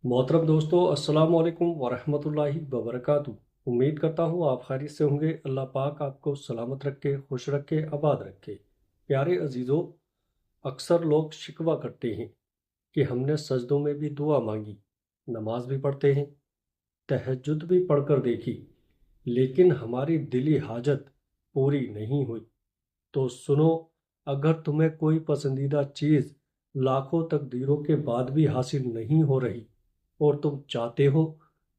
मोहतरम दोस्तों, अस्सलाम वालेकुम वरहमतुल्लाहि वबरकातुहू। उम्मीद करता हूँ आप खैरियत से होंगे। अल्लाह पाक आपको सलामत रखे, खुश रखे, आबाद रखे। प्यारे अजीज़ों, अक्सर लोग शिकवा करते हैं कि हमने सजदों में भी दुआ मांगी, नमाज भी पढ़ते हैं, तहज्जुद भी पढ़कर देखी, लेकिन हमारी दिली हाजत पूरी नहीं हुई। तो सुनो, अगर तुम्हें कोई पसंदीदा चीज़ लाखों तकदीरों के बाद भी हासिल नहीं हो रही और तुम चाहते हो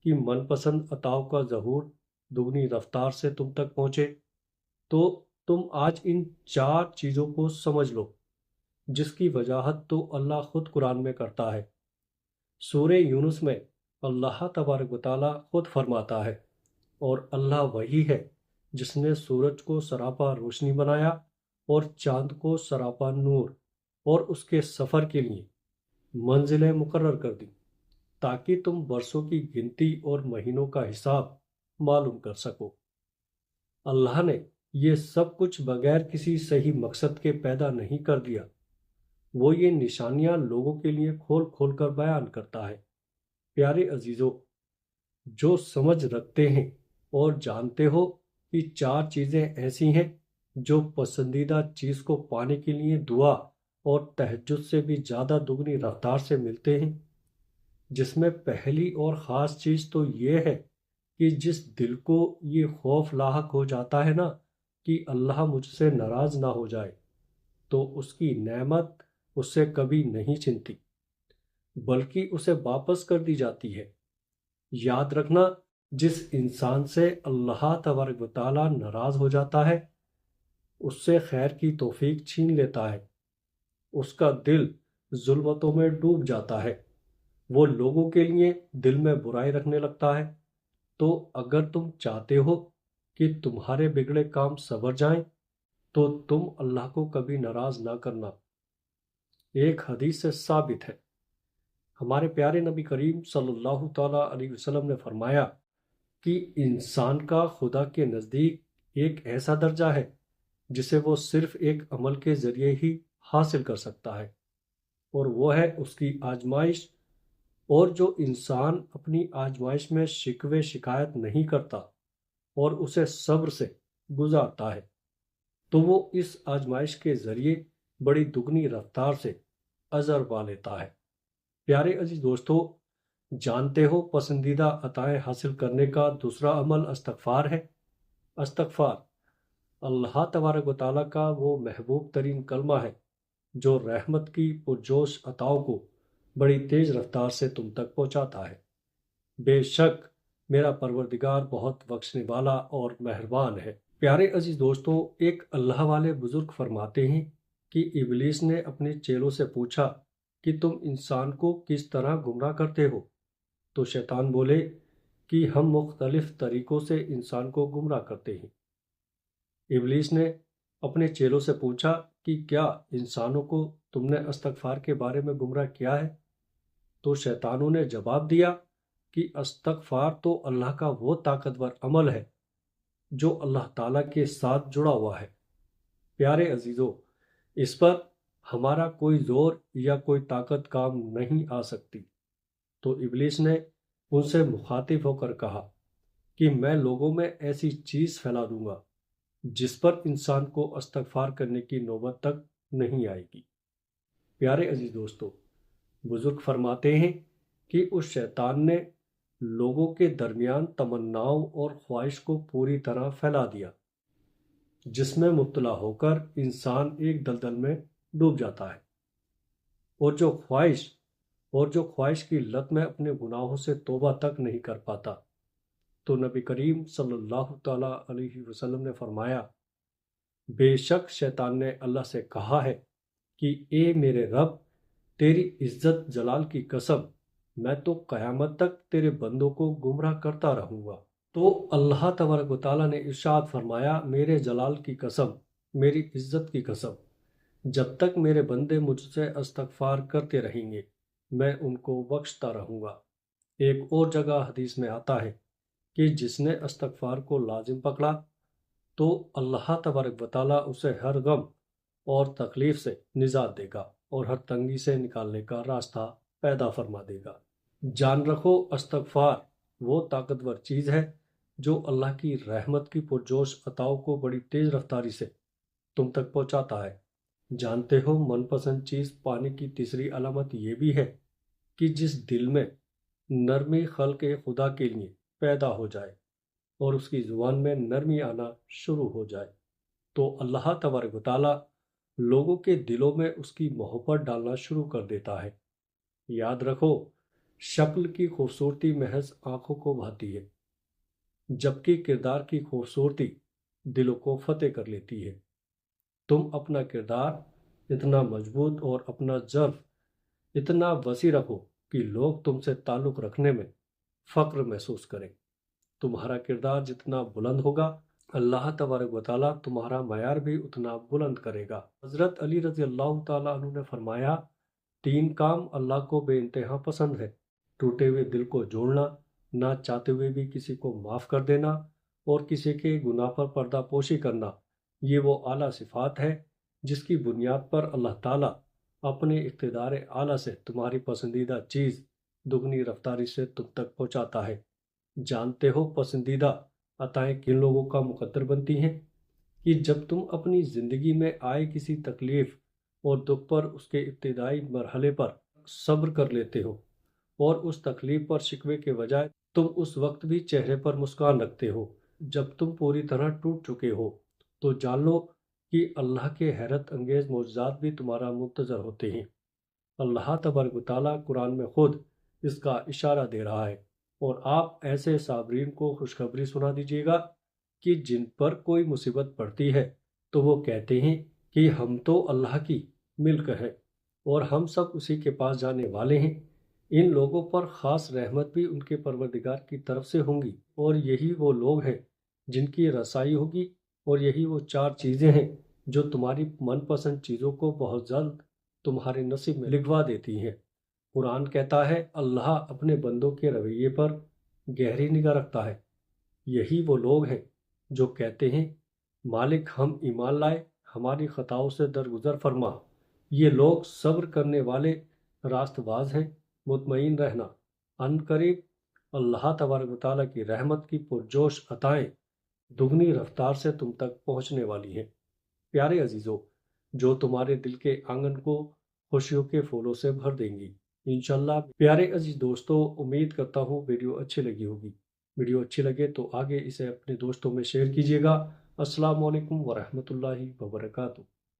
कि मनपसंद अताओं का ज़हूर दुगनी रफ्तार से तुम तक पहुँचे, तो तुम आज इन चार चीज़ों को समझ लो, जिसकी वजाहत तो अल्लाह खुद कुरान में करता है। सूरे यूनुस में अल्लाह तबारक व तआला खुद फरमाता है, और अल्लाह वही है जिसने सूरज को सरापा रोशनी बनाया और चांद को सरापा नूर और उसके सफ़र के लिए मंजिलें मुकर्रर कर दी, ताकि तुम बरसों की गिनती और महीनों का हिसाब मालूम कर सको। अल्लाह ने ये सब कुछ बगैर किसी सही मकसद के पैदा नहीं कर दिया। वो ये निशानियां लोगों के लिए खोल खोल कर बयान करता है। प्यारे अजीजों, जो समझ रखते हैं और जानते हो कि चार चीज़ें ऐसी हैं जो पसंदीदा चीज़ को पाने के लिए दुआ और तहज्जुद से भी ज़्यादा दुगनी रफ्तार से मिलते हैं, जिसमें पहली और ख़ास चीज़ तो ये है कि जिस दिल को ये खौफ लाहक हो जाता है ना कि अल्लाह मुझसे नाराज़ ना हो जाए, तो उसकी नेमत उससे कभी नहीं छिनती, बल्कि उसे वापस कर दी जाती है। याद रखना, जिस इंसान से अल्लाह तबारक व तआला नाराज़ हो जाता है, उससे खैर की तौफीक छीन लेता है, उसका दिल जुल्मतों में डूब जाता है, वो लोगों के लिए दिल में बुराई रखने लगता है। तो अगर तुम चाहते हो कि तुम्हारे बिगड़े काम संवर जाएं, तो तुम अल्लाह को कभी नाराज ना करना। एक हदीस से साबित है, हमारे प्यारे नबी करीम सल्लल्लाहु ताला अलैहि वसल्लम ने फरमाया कि इंसान का खुदा के नज़दीक एक ऐसा दर्जा है जिसे वो सिर्फ एक अमल के ज़रिए ही हासिल कर सकता है, और वो है उसकी आजमाइश। और जो इंसान अपनी आजमाइश में शिकवे शिकायत नहीं करता और उसे सब्र से गुजारता है, तो वो इस आजमाइश के ज़रिए बड़ी दुगनी रफ्तार से अजर पा लेता है। प्यारे अजीज दोस्तों, जानते हो पसंदीदा अताएं हासिल करने का दूसरा अमल इस्तगफार है। इस्तगफार अल्लाह तबारक व तआला का वो महबूब तरीन कलमा है जो रहमत की पुरजोश अताओं को बड़ी तेज रफ्तार से तुम तक पहुंचाता है। बेशक मेरा परवरदिगार बहुत बख्शने वाला और मेहरबान है। प्यारे अजीज दोस्तों, एक अल्लाह वाले बुजुर्ग फरमाते हैं कि इबलीस ने अपने चेलों से पूछा कि तुम इंसान को किस तरह गुमराह करते हो। तो शैतान बोले कि हम मुख्तलिफ तरीकों से इंसान को गुमराह करते हैं। इबलीस ने अपने चेलों से पूछा कि क्या इंसानों को तुमने इस्तगफार के बारे में गुमराह किया है। तो शैतानों ने जवाब दिया कि इस्तगफार तो अल्लाह का वो ताकतवर अमल है जो अल्लाह ताला के साथ जुड़ा हुआ है। प्यारे अजीजों, इस पर हमारा कोई जोर या कोई ताकत काम नहीं आ सकती। तो इबलीस ने उनसे मुखातिब होकर कहा कि मैं लोगों में ऐसी चीज़ फैला दूंगा जिस पर इंसान को इस्तगफार करने की नौबत तक नहीं आएगी। प्यारे अजीज दोस्तों, बुजुर्ग फरमाते हैं कि उस शैतान ने लोगों के दरमियान तमन्नाओं और ख्वाहिश को पूरी तरह फैला दिया, जिसमें मुब्तला होकर इंसान एक दलदल में डूब जाता है, और जो ख्वाहिश की लत में अपने गुनाहों से तौबा तक नहीं कर पाता। तो नबी करीम सल्लल्लाहु ताला अलैहि वसल्लम ने फरमाया, बेशक शैतान ने अल्लाह से कहा है कि ए मेरे रब, तेरी इज्जत जलाल की कसम, मैं तो क़यामत तक तेरे बंदों को गुमराह करता रहूंगा। तो अल्लाह तबारक व तआला ने इरशाद फरमाया, मेरे जलाल की कसम, मेरी इज्जत की कसम, जब तक मेरे बंदे मुझसे इस्तगफार करते रहेंगे, मैं उनको बख्शता रहूंगा। एक और जगह हदीस में आता है कि जिसने इस्तगफार को लाजिम पकड़ा, तो अल्लाह तबारक व तआला उसे हर गम और तकलीफ से निजात देगा और हर तंगी से निकालने का रास्ता पैदा फरमा देगा। جان رکھو استغفار وہ طاقتور چیز ہے جو اللہ کی رحمت کی پرجوش عطاؤں کو بڑی تیز رفتاری سے تم تک پہنچاتا ہے۔ جانتے ہو من پسند چیز پانے کی تیسری علامت یہ بھی ہے کہ جس دل میں نرمی خلق خدا کے لیے پیدا ہو جائے اور اس کی زبان میں نرمی آنا شروع ہو جائے تو اللہ تبارک و تعالیٰ لوگوں کے دلوں میں اس کی محبت ڈالنا شروع کر دیتا ہے۔ یاد رکھو شکل کی خوبصورتی محض آنکھوں کو بھاتی ہے جبکہ کردار کی خوبصورتی دلوں کو فتح کر لیتی ہے۔ تم اپنا کردار اتنا مضبوط اور اپنا ظرف اتنا وسیع رکھو کہ لوگ تم سے تعلق رکھنے میں فخر محسوس کریں۔ تمہارا کردار جتنا بلند ہوگا اللہ تبارک و تعالیٰ تمہارا معیار بھی اتنا بلند کرے گا۔ حضرت علی رضی اللہ تعالیٰ عنہ نے فرمایا، 3 کام اللہ کو بے انتہا پسند ہے: ٹوٹے ہوئے دل کو جوڑنا، نہ چاہتے ہوئے بھی کسی کو معاف کر دینا، اور کسی کے گناہ پر پردہ پوشی کرنا۔ یہ وہ اعلیٰ صفات ہے جس کی بنیاد پر اللہ تعالیٰ اپنے اقتدار اعلیٰ سے تمہاری پسندیدہ چیز دگنی رفتاری سے تم تک پہنچاتا ہے۔ جانتے ہو پسندیدہ عطائیں کن لوگوں کا مقدر بنتی ہیں؟ کہ جب تم اپنی زندگی میں آئے کسی تکلیف اور دکھ پر اس کے ابتدائی مرحلے پر صبر کر لیتے ہو اور اس تکلیف پر شکوے کے بجائے تم اس وقت بھی چہرے پر مسکان رکھتے ہو جب تم پوری طرح ٹوٹ چکے ہو، تو جان لو کہ اللہ کے حیرت انگیز معجزات بھی تمہارا منتظر ہوتے ہیں۔ اللہ تبارک و تعالیٰ قرآن میں خود اس کا اشارہ دے رہا ہے، اور آپ ایسے صابرین کو خوشخبری سنا دیجیے گا کہ جن پر کوئی مصیبت پڑتی ہے تو وہ کہتے ہیں کہ ہم تو اللہ کی ملک ہے اور ہم سب اسی کے پاس جانے والے ہیں۔ ان لوگوں پر خاص رحمت بھی ان کے پروردگار کی طرف سے ہوں گی، اور یہی وہ لوگ ہیں جن کی رسائی ہوگی، اور یہی وہ 4 چیزیں ہیں جو تمہاری من پسند چیزوں کو بہت جلد تمہارے نصیب میں لکھوا دیتی ہیں۔ قرآن کہتا ہے اللہ اپنے بندوں کے رویے پر گہری نگاہ رکھتا ہے۔ یہی وہ لوگ ہیں جو کہتے ہیں مالک ہم ایمان لائے، ہماری خطاؤں سے درگزر فرما۔ یہ لوگ صبر کرنے والے راست باز ہیں۔ مطمئن رہنا، ان قریب اللہ تبارک و تعالیٰ کی رحمت کی پرجوش عطائیں دگنی رفتار سے تم تک پہنچنے والی ہیں۔ پیارے عزیزو، جو تمہارے دل کے آنگن کو خوشیوں کے پھولوں سے بھر دیں گی انشاءاللہ۔ پیارے عزیز دوستو، امید کرتا ہوں ویڈیو اچھی لگی ہوگی۔ ویڈیو اچھی لگے تو آگے اسے اپنے دوستوں میں شیئر کیجیے گا۔ السلام علیکم ورحمۃ اللہ وبرکاتہ۔